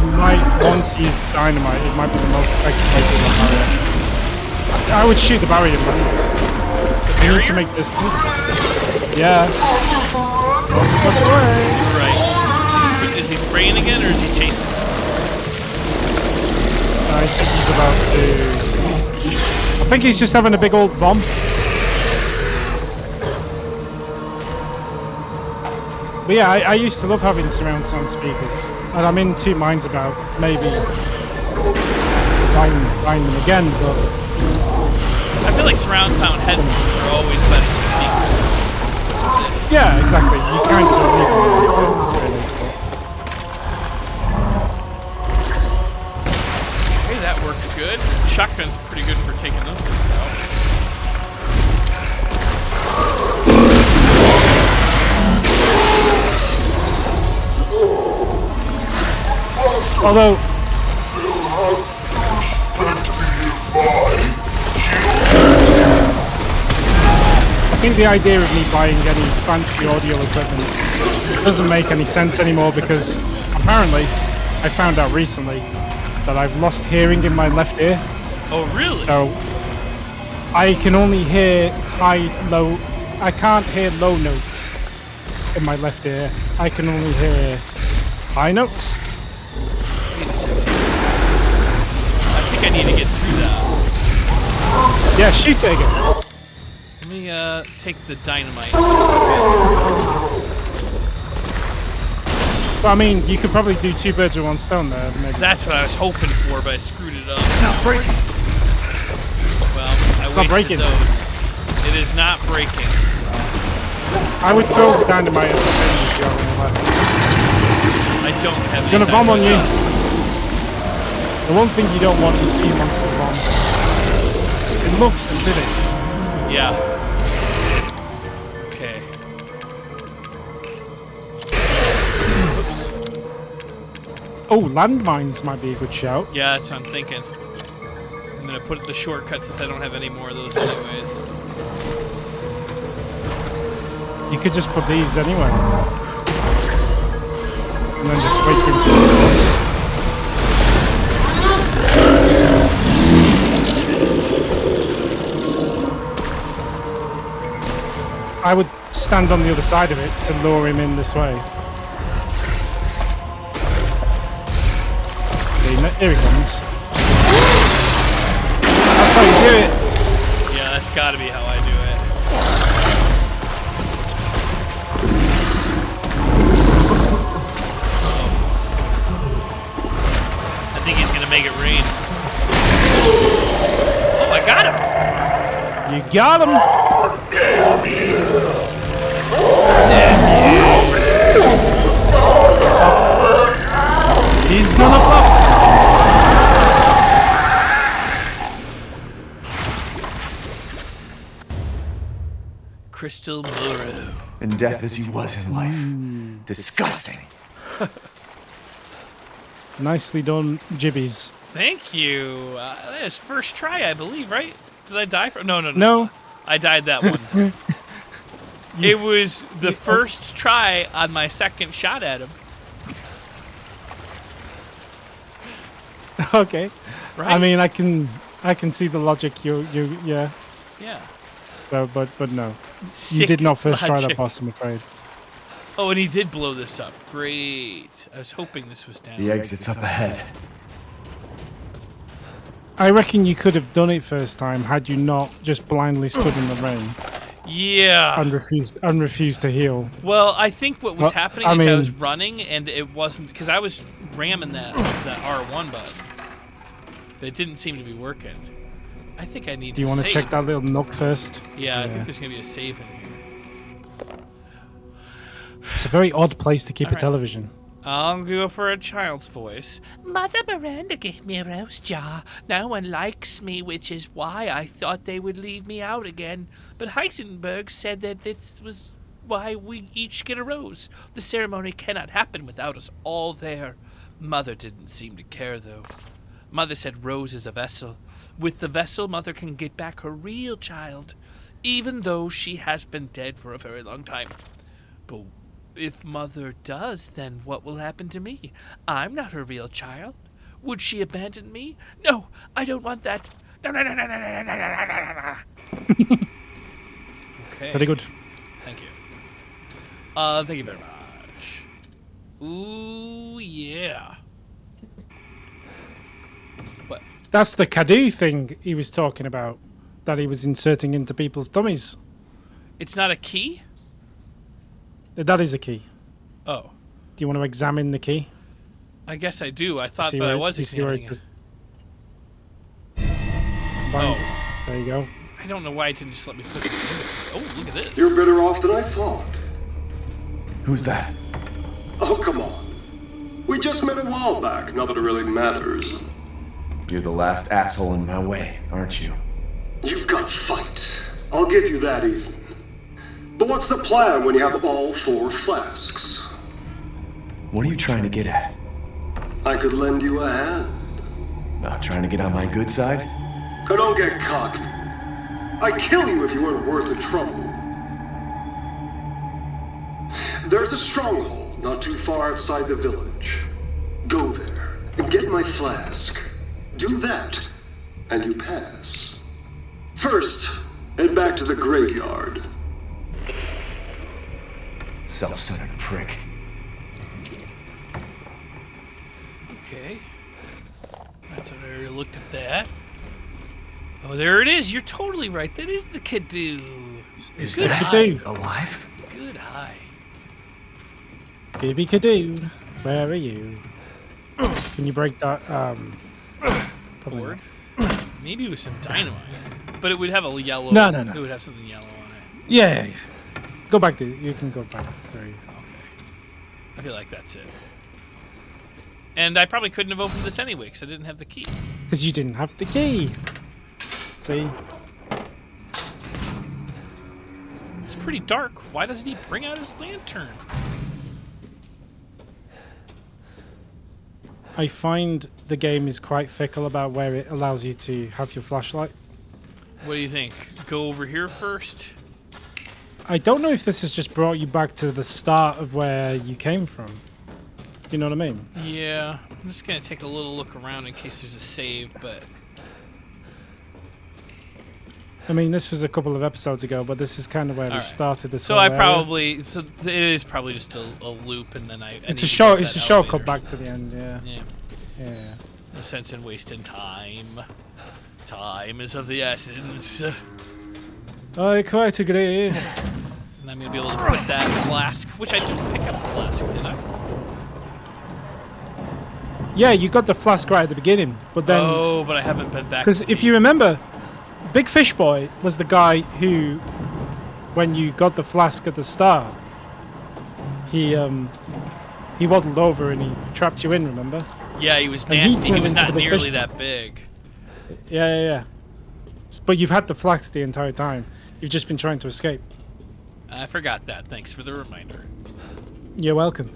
You might want to use dynamite. It might be the most effective way to do the barrier. I would shoot the barrier, but you need to make distance. Yeah. Right. Is he spraying again, or is he chasing? I think he's about to... I think he's just having a big old bomb. But yeah, I used to love having surround sound speakers, and I'm in two minds about maybe buying them again, but... I feel like surround sound headphones are always better than speakers. Yeah, exactly. You kind of don't need those really. Hey, that worked good. Shotgun's pretty good for taking those things out. Although... think the idea of me buying any fancy audio equipment doesn't make any sense anymore because apparently I found out recently that I've lost hearing in my left ear. Oh, really? So I can only hear low. I can't hear low notes in my left ear. I can only hear high notes. Wait a second. I think I need to get through that. Yeah, shoot it again. Let me take the dynamite. Well, I mean, you could probably do two birds with one stone there. Maybe. That's what I was hoping for, but I screwed it up. It's not breaking. Well, I not wasted breaking. those. It is not breaking. I would throw the dynamite at the thing if you have any left. I don't have. It's gonna bomb on you. dynamite. The one thing you don't want is sea monster bomb. It looks acidic. Yeah. Okay. Oops. Oh, landmines might be a good shout. Yeah, that's what I'm thinking. I'm gonna put the shortcut since I don't have any more of those anyways. You could just put these anyway. And then just wait for him to I would stand on the other side of it to lure him in this way. Here he comes. That's how you do it. Yeah, that's gotta be how I do it. I think he's gonna make it rain. Oh, I got him! You got him. He's gonna pop. Crystal Morrow. In death as he was in life. Disgusting. Nicely done, Jibbies. Thank you. That was first try, I believe, right? Did I die from? No. No. I died that one. It was the first try on my second shot at him. Okay. Right? I mean, I can see the logic. You yeah. Yeah. So, but no, you Sick did not first try logic. that boss, I'm afraid. Oh, and he did blow this up. Great. I was hoping this was down. The exit's up ahead. I reckon you could have done it first time had you not just blindly stood in the rain Yeah. and refused to heal. Well, I think what was Well, happening I is I mean- was running and it wasn't because I was ramming that R1 button, but it didn't seem to be working. I think I need. Do you want to check that little nook first? Yeah, I think there's gonna be a save in here. It's a very odd place to keep a Alright. television. I'll go for a child's voice. Mother Miranda gave me a rose jar. No one likes me, which is why I thought they would leave me out again. But Heisenberg said that this was why we each get a rose. The ceremony cannot happen without us all there. Mother didn't seem to care, though. Mother said Rose is a vessel. With the vessel, Mother can get back her real child, even though she has been dead for a very long time. But if Mother does, then what will happen to me? I'm not her real child. Would she abandon me? No, I don't want that. No. Okay. Very good. Thank you. Thank you very much. Ooh, yeah. What? That's the Kadu thing he was talking about that he was inserting into people's dummies. It's not a key? That is a key. Oh. Do you want to examine the key? I guess I do. I thought See that I where- was you see where it examining it. says- Oh. There you go. I don't know why it didn't just let me put it in. Oh, look at this. You're better off than I thought. Who's that? Oh, come on. We just met a while back, not that it really matters. You're the last asshole in my way, aren't you? You've got fight. I'll give you that, Ethan. But what's the plan when you have all 4 flasks? What are you trying to get at? I could lend you a hand. Not trying to get on my good side? Oh, don't get cocky. I'd kill you if you weren't worth the trouble. There's a stronghold not too far outside the village. Go there and get my flask. Do that, and you pass. First, head back to the graveyard. Self-centered prick. Okay. That's what I already looked at that. Oh, there it is. You're totally right. That is the Kadoo. Is Good that eye. alive? Good eye. Gibby Kadoo, where are you? Can you break that? Probably Board? not. Maybe with some dynamite. But it would have a yellow. No. It would have something yellow on it. Yeah. Go back to. You can go back through. Okay. I feel like that's it. And I probably couldn't have opened this anyway because I didn't have the key. Because you didn't have the key. See? It's pretty dark. Why doesn't he bring out his lantern? I find the game is quite fickle about where it allows you to have your flashlight. What do you think? Go over here first? I don't know if this has just brought you back to the start of where you came from. You know what I mean? Yeah. I'm just going to take a little look around in case there's a save, but... I mean, this was a couple of episodes ago, but this is kind of where we Alright. started this. So whole I area. probably... So it is probably just a loop, and then I need It's to a get short. that It's a shortcut elevator. back to the end. Yeah. Yeah. Yeah. No sense in wasting time. Time is of the essence. I quite agree. And I'm going to be able to put that flask, which I didn't pick up the flask, did I? Yeah, you got the flask right at the beginning, but then Oh, but I haven't been back. because if you remember, Big Fish Boy was the guy who, when you got the flask at the start, he waddled over and he trapped you in. Remember? Yeah, he was And he nasty. He turned was into not the big nearly fish. that big. Yeah. But you've had the flask the entire time. You've just been trying to escape. I forgot that. Thanks for the reminder. You're welcome.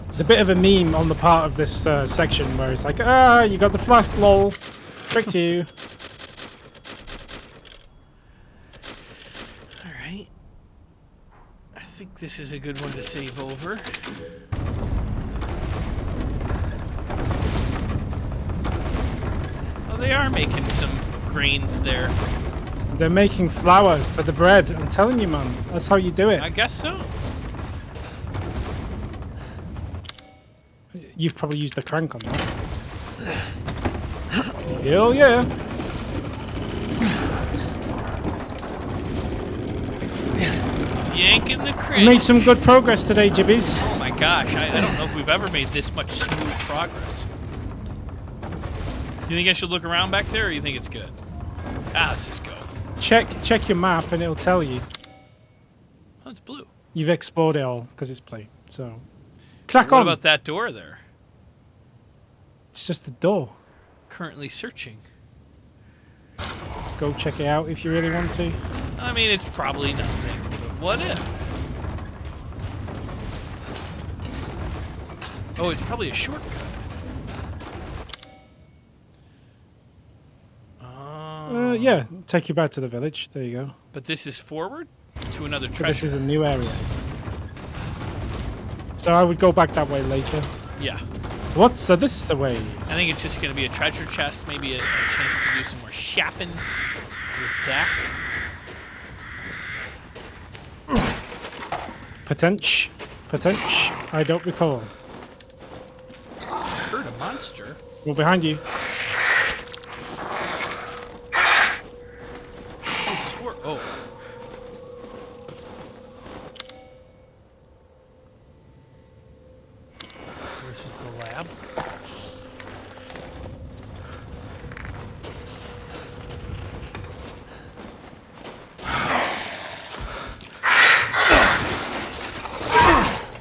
There's a bit of a meme on the part of this section where it's like, you got the flask, lol. Tricked you. All right. I think this is a good one to save over. Oh, they are making some grains there. They're making flour for the bread. I'm telling you, man. That's how you do I it. guess so. You've probably used the crank on that. Hell yeah. Yanking the We crate. made some good progress today, Jibbies. Oh my gosh, I don't know if we've ever made this much smooth progress. You think I should look around back there, or you think it's good? Let's just go. Check your map and it'll tell you. Oh, it's blue. You've explored it all because it's blue. So, crack What on. about that door there? It's just a door. Currently searching. Go check it out if you really want to. I mean, it's probably nothing, but what if? Oh, it's probably a shortcut. Yeah, take you back to the village. There you go. But this is forward to another But treasure. this is a new area. So I would go back that way later. Yeah. What's this way? I think it's just going to be a treasure chest, maybe a chance to do some more shopping with Zach. Potential. I don't recall. Heard a monster. Well, behind you. I swore. Oh. This is the lab.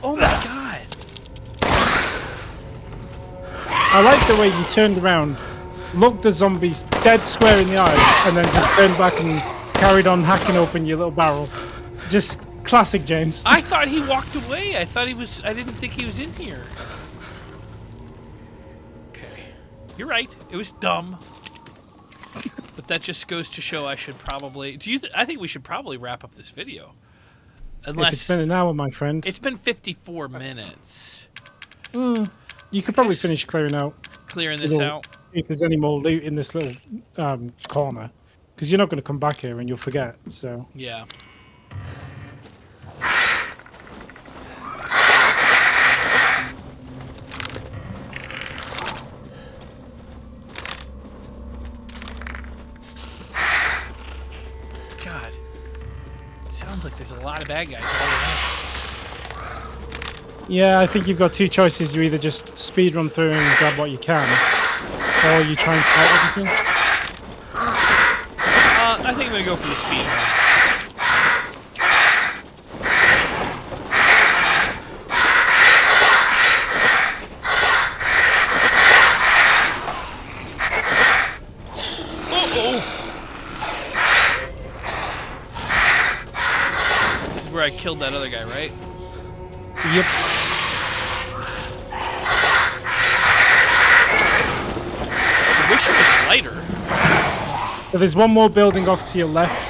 Oh my god! I like the way you turned around, looked the zombies dead square in the eyes, and then just turned back and carried on hacking open your little barrel. Just classic, James. I thought he walked away. I didn't think he was in here. Okay. You're right. It was dumb. But that just goes to show I should probably. I think we should probably wrap up this video. Unless If it's been an hour, my friend. it's been 54 minutes. You could probably finish clearing out. Clearing this out. If there's any more loot in this little corner, because you're not going to come back here and you'll forget. So Yeah. God. It sounds like there's a lot of bad guys all around. yeah, I think you've got two choices. You either just speed run through and grab what you can, or you try and fight everything. I think I'm gonna go for the speed run. This is where I killed that other guy, right? Yep. I wish it was lighter. So there's one more building off to your left.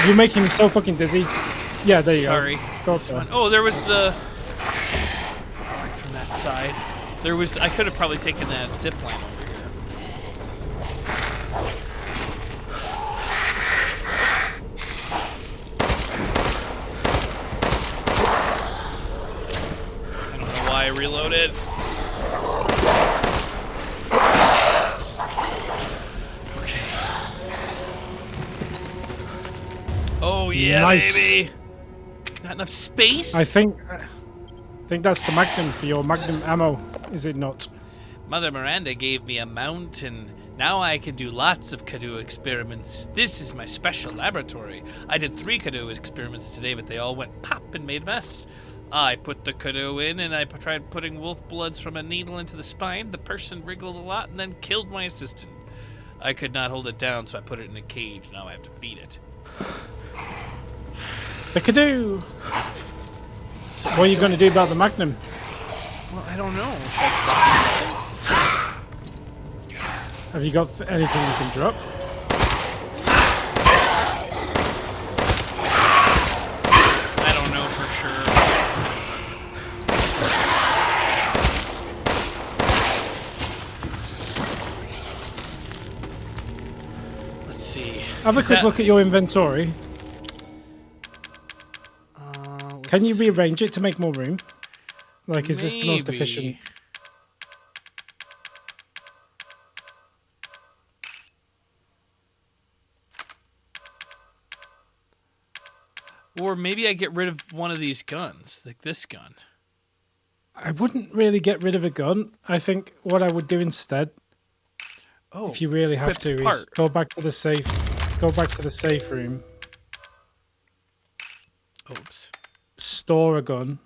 You're making me so fucking dizzy. Yeah, there you Sorry. go. Go up This there. one. Oh, there was the. From that side. There was. I could have probably taken that zip line over here. I don't know why I reloaded. Okay. Oh yeah, Nice. baby. Not enough space. I think that's the Magnum for your Magnum ammo, is it not? Mother Miranda gave me a mount, and now I can do lots of canoe experiments. This is my special laboratory. I did 3 canoe experiments today, but they all went pop and made a mess. I put the canoe in, and I tried putting wolf bloods from a needle into the spine. The person wriggled a lot and then killed my assistant. I could not hold it down, so I put it in a cage. Now I have to feed it. The canoe! So What are you going to do about the Magnum? Well, I don't know. Should I try something? Have you got anything you can drop? I don't know for sure. Let's see. Have a Is quick that- look at your inventory. Can you let's- rearrange it to make more room? Like, is this the most Maybe. efficient? Or maybe I get rid of one of these guns, like this gun. I wouldn't really get rid of a gun. I think what I would do instead, Oh, if you really have equipped to, is part. go back to the safe. Go back to the safe room. Oops. Store a gun,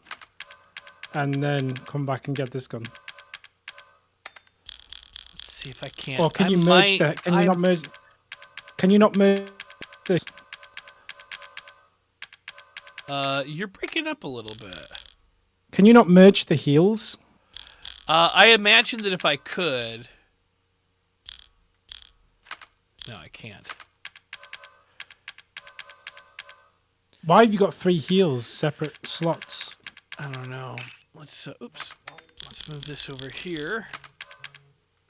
and then come back and get this gun. Let's see if I can't. Or can I you merge might- that? Can you I- not merge? Can you not merge this? You're breaking up a little bit. Can you not merge the heals? I imagine that if I could. No, I can't. Why have you got 3 heals, separate slots? I don't know. Let's oops. Let's move this over here.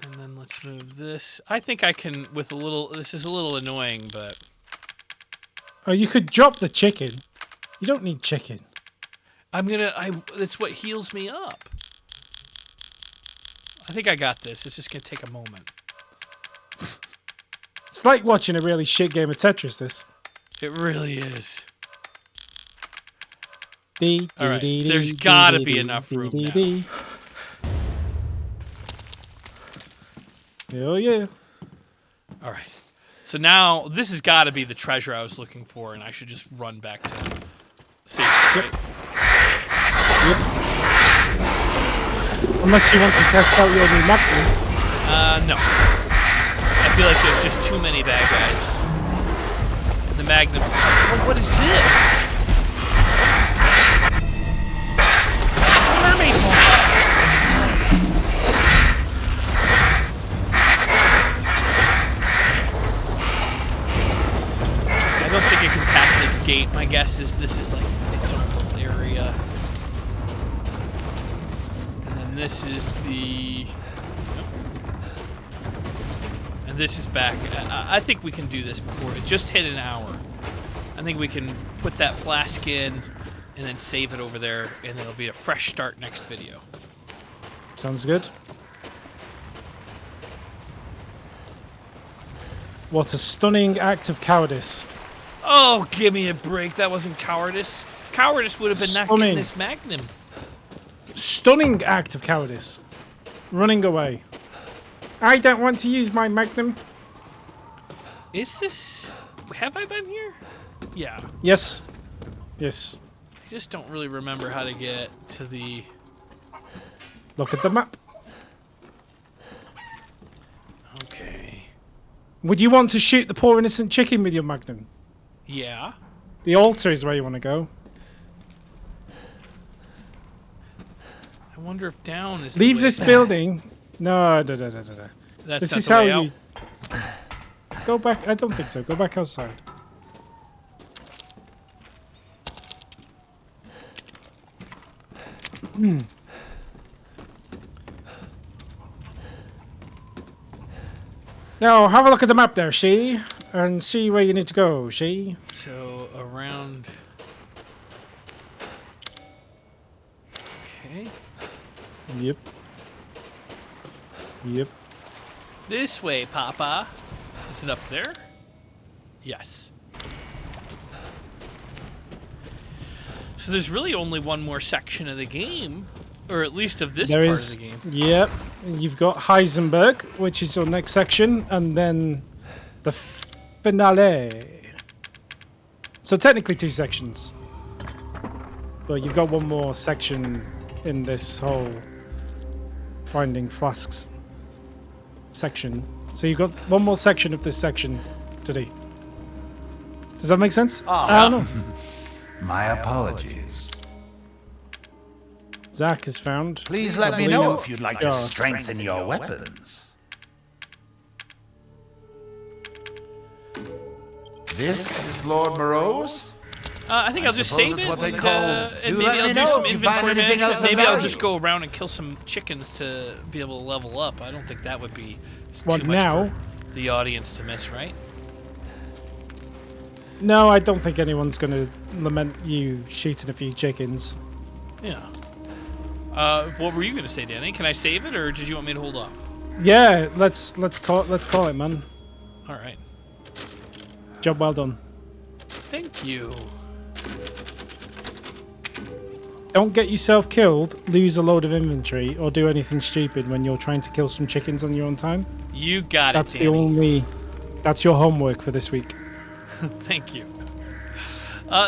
And then let's move this. I think I can with a little. This is a little annoying, but Oh, you could drop the chicken. You don't need chicken. that's what heals me up. I think I got this. It's just gonna take a moment. It's like watching a really shit game of Tetris, this. It really is. Dee, All right, dee, dee, there's dee, gotta dee, be dee, enough dee, room dee, now. dee. Hell yeah. All right. So now this has got to be the treasure I was looking for, and I should just run back to safety. Right? Unless you want to test out your new Magnum. No. I feel like there's just too many bad guys. The Magnum's. What is this? Mermaid gate. My guess is this is like its own little area. And then this is the... And this is back. I think we can do this before. It just hit an hour. I think we can put that flask in and then save it over there, and it'll be a fresh start next video. Sounds good. What a stunning act of cowardice. Oh, give me a break. That wasn't cowardice. Cowardice would have been not getting this magnum. Stunning act of cowardice. Running away. I don't want to use my magnum. Is this... Have I been here? Yeah. Yes. Yes. I just don't really remember how to get to the... Look at the map. Okay. Would you want to shoot the poor innocent chicken with your magnum? Yeah. The altar is where you want to go. I wonder if down is Leave the way this building. No. That's This not is the how way out. you... Go back. I don't think so. Go back outside. Now, have a look at the map there, she, and see where you need to go, she. So, around... Okay. Yep. Yep. This way, Papa. Is it up there? Yes. So there's really only one more section of the game, or at least of this part of the game. Yep. You've got Heisenberg, which is your next section, and then the finale. So technically 2 sections. But you've got one more section in this whole finding flasks section. So you've got one more section of this section to do. Does that make sense? I don't know. My apologies. Zach has found. Please let me know if you'd like to strengthen your weapons. This is Lord Moreau's? I think I'll just suppose save it's it, what they and, call- and do maybe let I'll me do know some if you find inventory anything management. else of Maybe I'll value. just go around and kill some chickens to be able to level up. I don't think that would be What too much now? for the audience to miss, right? No, I don't think anyone's going to lament you shooting a few chickens. Yeah. What were you gonna say, Danny? Can I save it, or did you want me to hold off? Yeah, let's call it, man. All right. Job well done. Thank you. Don't get yourself killed, lose a load of inventory, or do anything stupid when you're trying to kill some chickens on your own time. You got That's it, the Danny. only. That's your homework for this week. Thank you.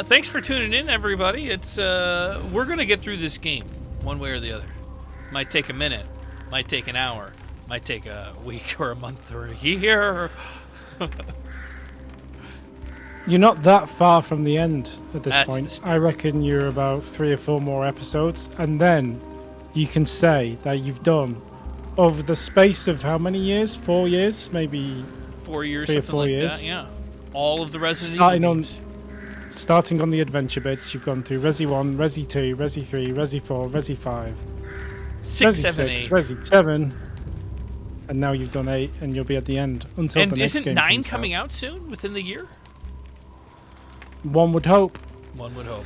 Thanks for tuning in, everybody. It's we're gonna get through this game one way or the other. Might take a minute, might take an hour, might take a week or a month or a year. You're not that far from the end at this That's point. the spirit. I reckon you're about 3 or 4 more episodes, and then you can say that you've done over the space of how many years? 4 years, maybe. 4 years, 3 or something 4 like years. that. Yeah. All of the Resident Starting Evil on- games. Starting on the adventure bits, you've gone through Resi 1, Resi 2, Resi 3, Resi 4, Resi 5, 6, Resi 7, 6, 8. Resi 7, and now you've done 8, and you'll be at the end until And the next isn't game 9 comes coming out soon, within the year? One would hope. One would hope.